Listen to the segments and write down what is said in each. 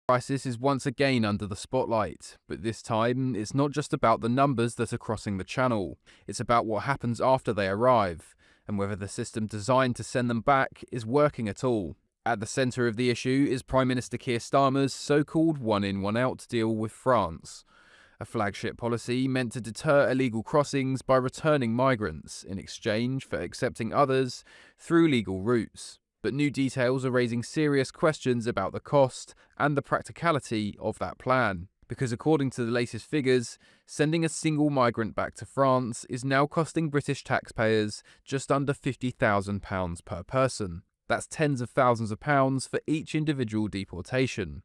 crisis is once again under the spotlight, but this time it's not just about the numbers that are crossing the channel, it's about what happens after they arrive, and whether the system designed to send them back is working at all. At the centre of the issue is Prime Minister Keir Starmer's so-called one-in, one-out deal with France, a flagship policy meant to deter illegal crossings by returning migrants in exchange for accepting others through legal routes. But new details are raising serious questions about the cost and the practicality of that plan. Because according to the latest figures, sending a single migrant back to France is now costing British taxpayers just under £50,000 per person. That's tens of thousands of pounds for each individual deportation.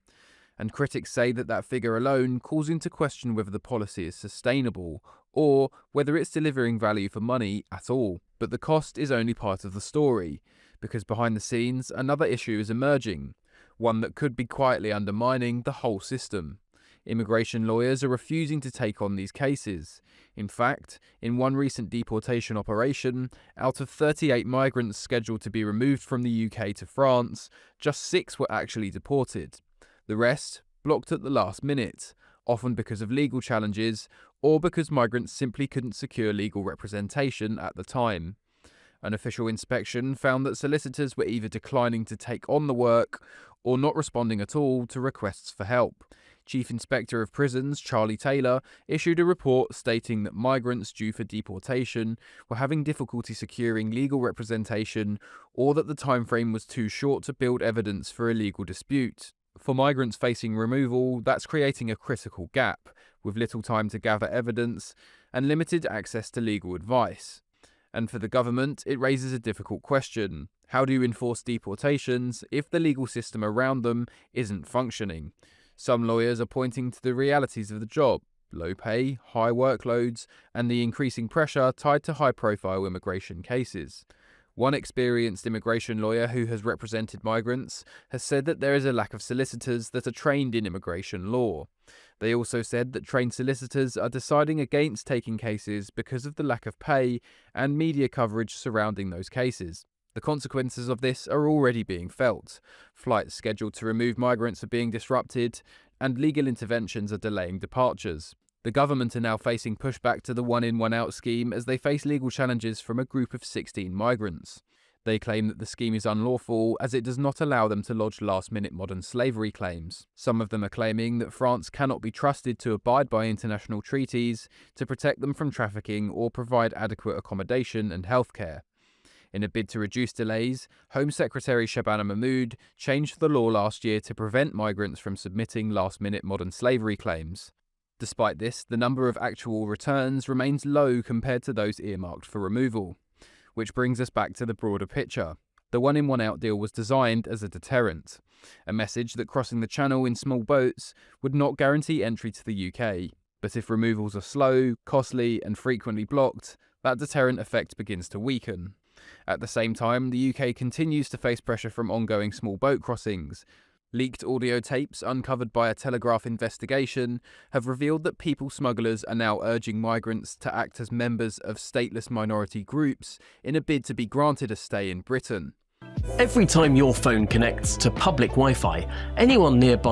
And critics say that figure alone calls into question whether the policy is sustainable or whether it's delivering value for money at all. But the cost is only part of the story, because behind the scenes another issue is emerging, one that could be quietly undermining the whole system. Immigration lawyers are refusing to take on these cases. In fact, in one recent deportation operation, out of 38 migrants scheduled to be removed from the UK to France, just 6 were actually deported. The rest blocked at the last minute, often because of legal challenges or because migrants simply couldn't secure legal representation at the time. An official inspection found that solicitors were either declining to take on the work or not responding at all to requests for help. Chief Inspector of Prisons Charlie Taylor issued a report stating that migrants due for deportation were having difficulty securing legal representation or that the timeframe was too short to build evidence for a legal dispute. For migrants facing removal, that's creating a critical gap, with little time to gather evidence and limited access to legal advice. And for the government, it raises a difficult question. How do you enforce deportations if the legal system around them isn't functioning? Some lawyers are pointing to the realities of the job: low pay, high workloads, and the increasing pressure tied to high-profile immigration cases. One experienced immigration lawyer who has represented migrants has said that there is a lack of solicitors that are trained in immigration law. They also said that trained solicitors are deciding against taking cases because of the lack of pay and media coverage surrounding those cases. The consequences of this are already being felt. Flights scheduled to remove migrants are being disrupted, and legal interventions are delaying departures. The government are now facing pushback to the one-in, one-out scheme as they face legal challenges from a group of 16 migrants. They claim that the scheme is unlawful as it does not allow them to lodge last-minute modern slavery claims. Some of them are claiming that France cannot be trusted to abide by international treaties to protect them from trafficking or provide adequate accommodation and healthcare. In a bid to reduce delays, Home Secretary Shabana Mahmood changed the law last year to prevent migrants from submitting last-minute modern slavery claims. Despite this, the number of actual returns remains low compared to those earmarked for removal. Which brings us back to the broader picture. The one-in, one-out deal was designed as a deterrent, a message that crossing the channel in small boats would not guarantee entry to the UK. But if removals are slow, costly, and frequently blocked, that deterrent effect begins to weaken. At the same time, the UK continues to face pressure from ongoing small boat crossings. Leaked audio tapes uncovered by a Telegraph investigation have revealed that people smugglers are now urging migrants to act as members of stateless minority groups in a bid to be granted a stay in Britain. Every time your phone connects to public Wi-Fi, anyone nearby